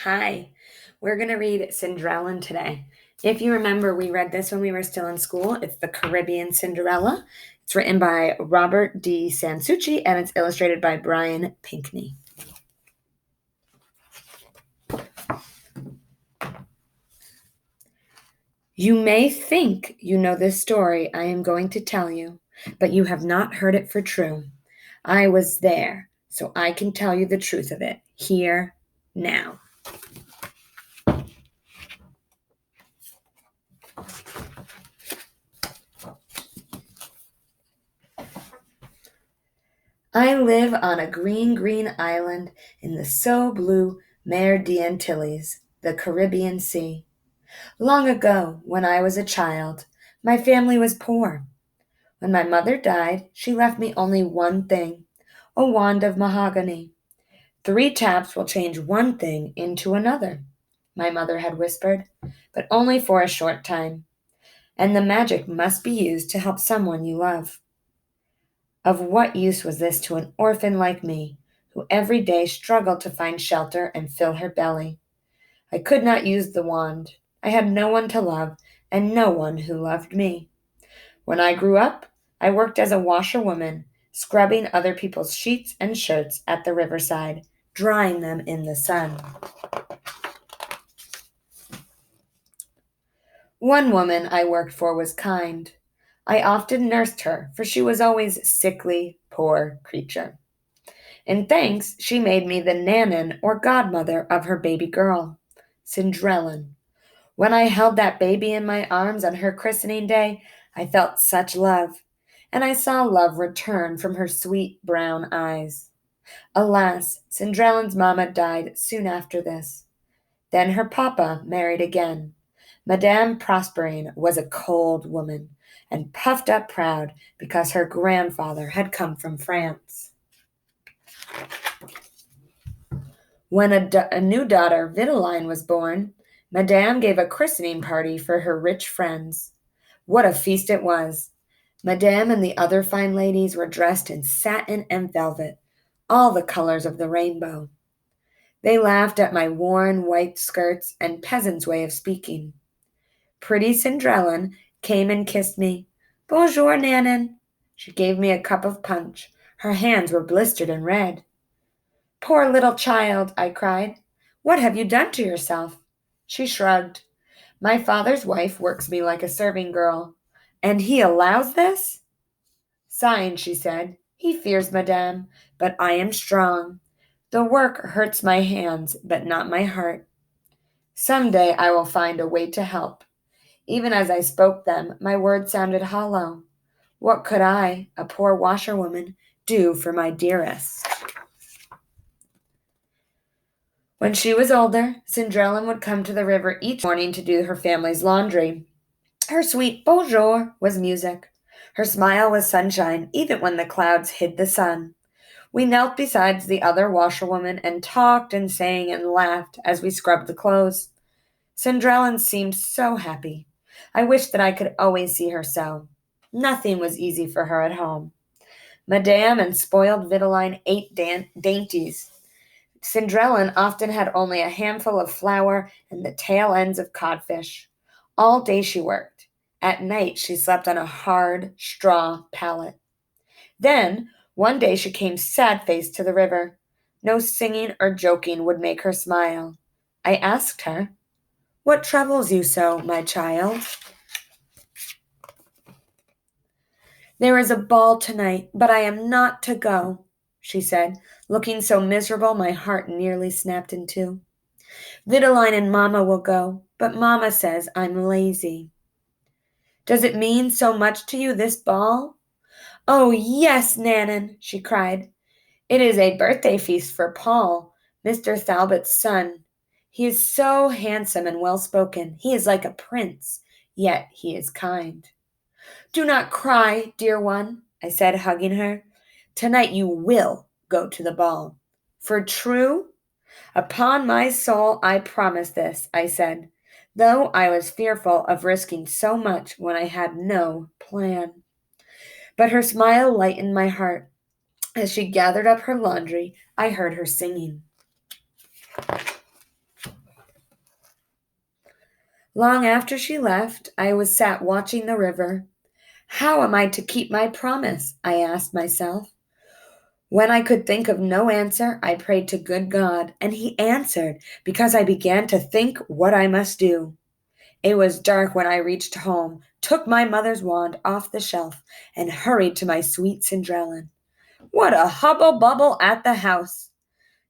Hi, we're going to read Cendrillon today. If you remember, we read this when we were still in school. It's the Caribbean Cinderella. It's written by Robert D. Sansucci and it's illustrated by Brian Pinkney. You may think you know this story I am going to tell you, but you have not heard it for true. I was there, so I can tell you the truth of it here, now. I live on a green island in the so blue Mer d'Antilles, the Caribbean Sea. Long ago, when I was a child, my family was poor. When my mother died, she left me only one thing, a wand of mahogany. 3 taps will change one thing into another, my mother had whispered, but only for a short time. And the magic must be used to help someone you love. Of what use was this to an orphan like me, who every day struggled to find shelter and fill her belly? I could not use the wand. I had no one to love, and no one who loved me. When I grew up, I worked as a washerwoman, scrubbing other people's sheets and shirts at the riverside, drying them in the sun. One woman I worked for was kind. I often nursed her, for she was always sickly, poor creature. In thanks, she made me the nanin or godmother of her baby girl, Cendrillon. When I held that baby in my arms on her christening day, I felt such love, and I saw love return from her sweet brown eyes. Alas, Cendrillon's mamma died soon after this. Then her papa married again. Madame Prosperine was a cold woman, and puffed up proud because her grandfather had come from France. When a new daughter, Vitaline, was born, Madame gave a christening party for her rich friends. What a feast it was! Madame and the other fine ladies were dressed in satin and velvet, all the colors of the rainbow. They laughed at my worn white skirts and peasant's way of speaking. Pretty Cendrillon came and kissed me. Bonjour, Nanan. She gave me a cup of punch. Her hands were blistered and red. Poor little child, I cried. What have you done to yourself? She shrugged. My father's wife works me like a serving girl. And he allows this? Sighing, she said, he fears madame, but I am strong. The work hurts my hands, but not my heart. Some day I will find a way to help. Even as I spoke them, my words sounded hollow. What could I, a poor washerwoman, do for my dearest? When she was older, Cendrillon would come to the river each morning to do her family's laundry. Her sweet bonjour was music. Her smile was sunshine, even when the clouds hid the sun. We knelt beside the other washerwoman and talked and sang and laughed as we scrubbed the clothes. Cendrillon seemed so happy. I wished that I could always see her so. Nothing was easy for her at home. Madame and spoiled Vitaline ate dainties. Cendrillon often had only a handful of flour and the tail ends of codfish. All day she worked. At night she slept on a hard straw pallet. Then, one day she came sad-faced to the river. No singing or joking would make her smile. I asked her, "What troubles you so, my child?" "There is a ball tonight, but I am not to go," she said, looking so miserable my heart nearly snapped in two. "Vitaline and Mamma will go, but Mamma says I'm lazy." "Does it mean so much to you, this ball?" "Oh, yes, Nanan," she cried. "It is a birthday feast for Paul, Mr. Talbot's son. He is so handsome and well-spoken. He is like a prince, yet he is kind." "Do not cry, dear one," I said, hugging her. "Tonight you will go to the ball." "For true?" "Upon my soul, I promise this," I said, though I was fearful of risking so much when I had no plan. But her smile lightened my heart. As she gathered up her laundry, I heard her singing. Long after she left, I was sat watching the river. How am I to keep my promise? I asked myself. When I could think of no answer, I prayed to good God, and He answered because I began to think what I must do. It was dark when I reached home, took my mother's wand off the shelf, and hurried to my sweet Cendrillon. What a hubble bubble at the house!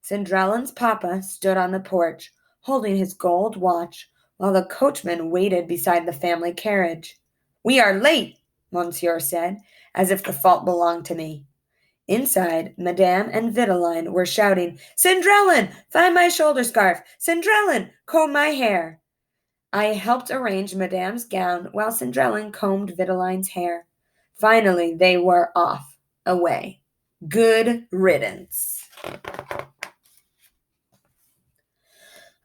Cendrillon's papa stood on the porch, holding his gold watch, while the coachman waited beside the family carriage. We are late, Monsieur said, as if the fault belonged to me. Inside, Madame and Vitaline were shouting, Cendrillon, find my shoulder scarf! Cendrillon, comb my hair! I helped arrange Madame's gown while Cendrillon combed Vitaline's hair. Finally, they were off, away. Good riddance.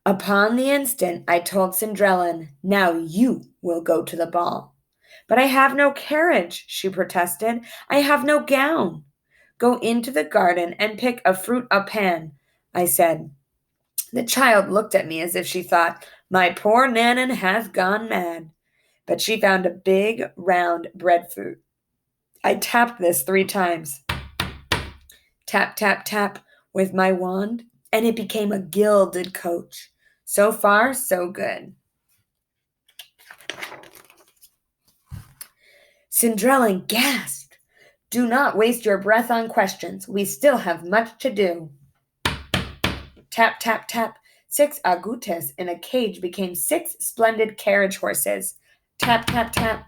Upon the instant, I told Cendrillon, now you will go to the ball. But I have no carriage, she protested. I have no gown. Go into the garden and pick a fruit a pan, I said. The child looked at me as if she thought, my poor Nanan has gone mad. But she found a big, round breadfruit. I tapped this 3 times. Tap, tap, tap with my wand, and it became a gilded coach. So far, so good. Cendrillon gasped. Do not waste your breath on questions. We still have much to do. Tap, tap, tap. 6 agutes in a cage became 6 splendid carriage horses. Tap, tap, tap.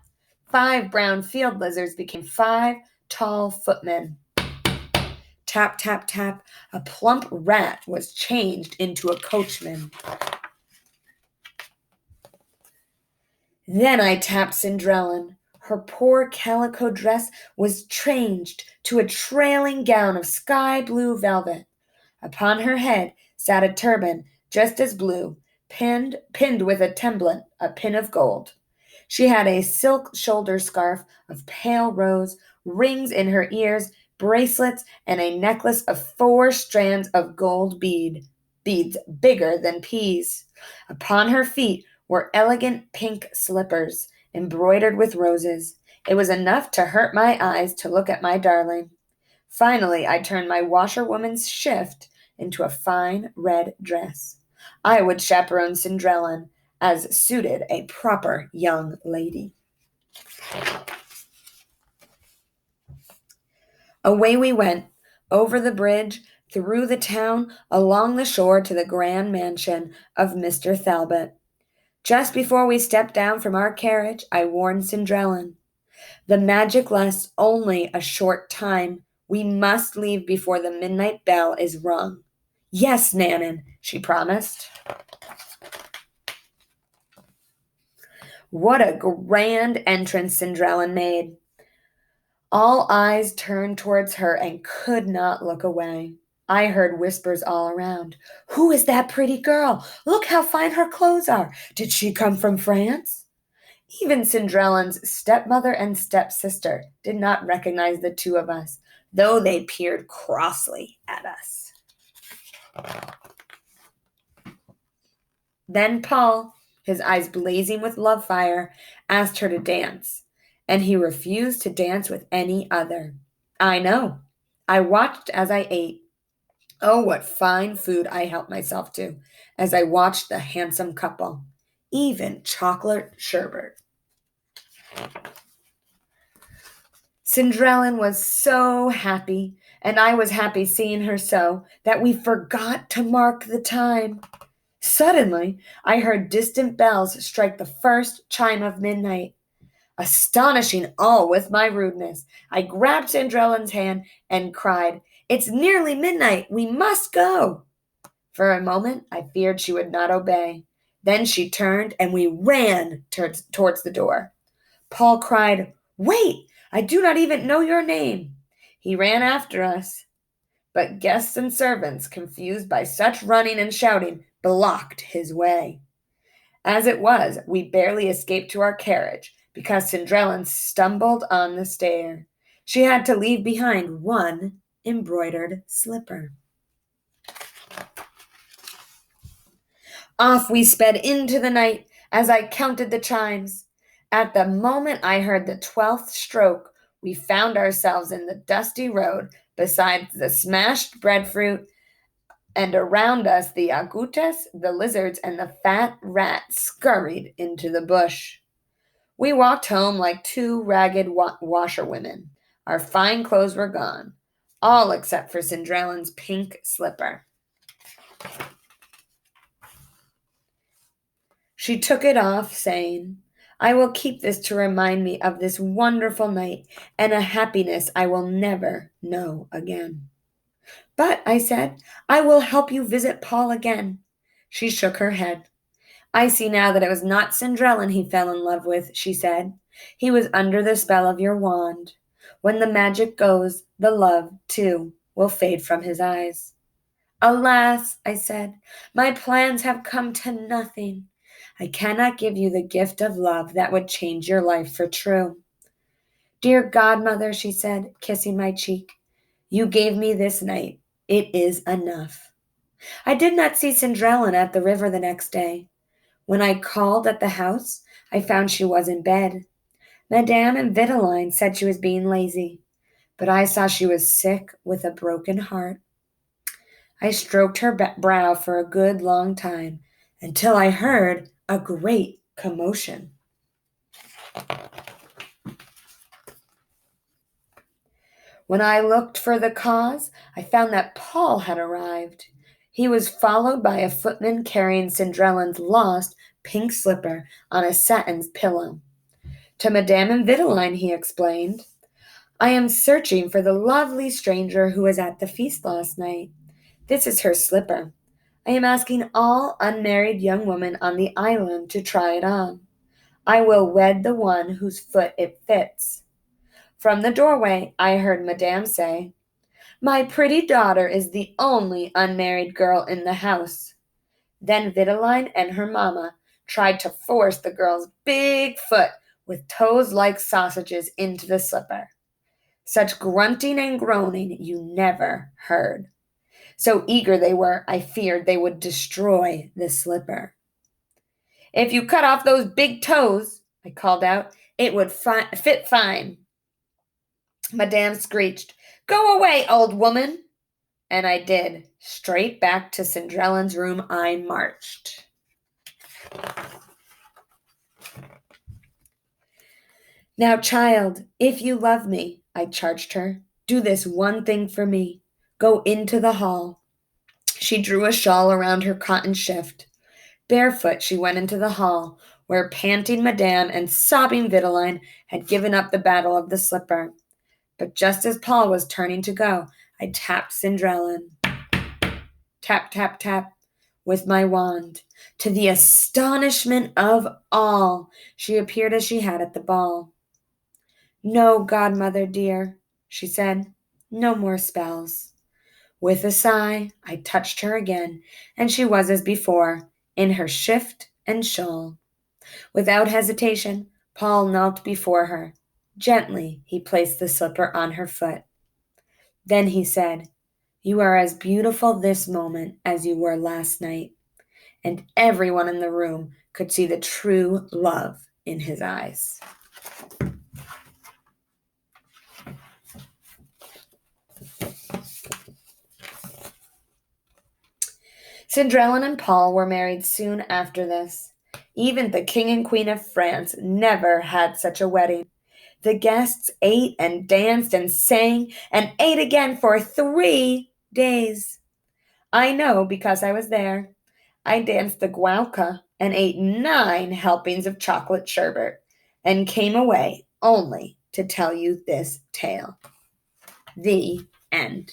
5 brown field lizards became 5 tall footmen. Tap, tap, tap. A plump rat was changed into a coachman. Then I tapped Cendrillon. Her poor calico dress was changed to a trailing gown of sky blue velvet. Upon her head sat a turban just as blue, pinned with a temblet, a pin of gold. She had a silk shoulder scarf of pale rose, rings in her ears, bracelets, and a necklace of 4 strands of gold beads bigger than peas. Upon her feet were elegant pink slippers, embroidered with roses. It was enough to hurt my eyes to look at my darling. Finally, I turned my washerwoman's shift into a fine red dress. I would chaperone Cendrillon as suited a proper young lady. Away we went, over the bridge, through the town, along the shore to the grand mansion of Mr. Thalbot. Just before we stepped down from our carriage, I warned Cendrillon. The magic lasts only a short time. We must leave before the midnight bell is rung. Yes, Nanan, she promised. What a grand entrance Cendrillon made. All eyes turned towards her and could not look away. I heard whispers all around. Who is that pretty girl? Look how fine her clothes are. Did she come from France? Even Cendrillon's stepmother and stepsister did not recognize the 2 of us, though they peered crossly at us. Then Paul, his eyes blazing with love fire, asked her to dance, and he refused to dance with any other. I know. I watched as I ate. Oh, what fine food I helped myself to as I watched the handsome couple. Even chocolate sherbet. Cendrillon was so happy, and I was happy seeing her so, that we forgot to mark the time. Suddenly, I heard distant bells strike the first chime of midnight. Astonishing all with my rudeness, I grabbed Cendrillon's hand and cried, It's nearly midnight. We must go. For a moment, I feared she would not obey. Then she turned, and we ran towards the door. Paul cried, Wait! I do not even know your name. He ran after us. But guests and servants, confused by such running and shouting, blocked his way. As it was, we barely escaped to our carriage because Cendrillon stumbled on the stair. She had to leave behind 1 embroidered slipper. Off we sped into the night, as I counted the chimes. At the moment I heard the 12th stroke, we found ourselves in the dusty road beside the smashed breadfruit, and around us the agoutis, the lizards, and the fat rat scurried into the bush. We walked home like two ragged washerwomen. Our fine clothes were gone, all except for Cendrillon's pink slipper. She took it off, saying, "I will keep this to remind me of this wonderful night and a happiness I will never know again." "But," I said, "I will help you visit Paul again." She shook her head. "I see now that it was not Cendrillon he fell in love with," she said. "He was under the spell of your wand. When the magic goes, the love, too, will fade from his eyes." "Alas," I said, "my plans have come to nothing. I cannot give you the gift of love that would change your life for true." "Dear godmother," she said, kissing my cheek, "you gave me this night. It is enough." I did not see Cendrillon at the river the next day. When I called at the house, I found she was in bed. Madame and Vitaline said she was being lazy, but I saw she was sick with a broken heart. I stroked her brow for a good long time until I heard a great commotion. When I looked for the cause, I found that Paul had arrived. He was followed by a footman carrying Cendrillon's lost pink slipper on a satin pillow. To Madame and Vitaline he explained, "I am searching for the lovely stranger who was at the feast last night. This is her slipper. I am asking all unmarried young women on the island to try it on. I will wed the one whose foot it fits." From the doorway, I heard Madame say, "My pretty daughter is the only unmarried girl in the house." Then Vitaline and her mamma tried to force the girl's big foot with toes like sausages into the slipper. Such grunting and groaning you never heard. So eager they were, I feared they would destroy the slipper. "If you cut off those big toes," I called out, "it would fit fine." Madame screeched, "Go away, old woman!" And I did. Straight back to Cendrillon's room I marched. "Now, child, if you love me," I charged her, "do this one thing for me. Go into the hall." She drew a shawl around her cotton shift. Barefoot, she went into the hall, where panting Madame and sobbing Vitaline had given up the battle of the slipper. But just as Paul was turning to go, I tapped Cendrillon. Tap, tap, tap, with my wand. To the astonishment of all, she appeared as she had at the ball. "No, godmother dear," she said, "no more spells." With a sigh, I touched her again, and she was as before, in her shift and shawl. Without hesitation, Paul knelt before her. Gently, he placed the slipper on her foot. Then he said, "You are as beautiful this moment as you were last night." And everyone in the room could see the true love in his eyes. Cendrillon and Paul were married soon after this. Even the King and Queen of France never had such a wedding. The guests ate and danced and sang and ate again for 3 days. I know because I was there. I danced the guauca and ate 9 helpings of chocolate sherbet and came away only to tell you this tale. The end.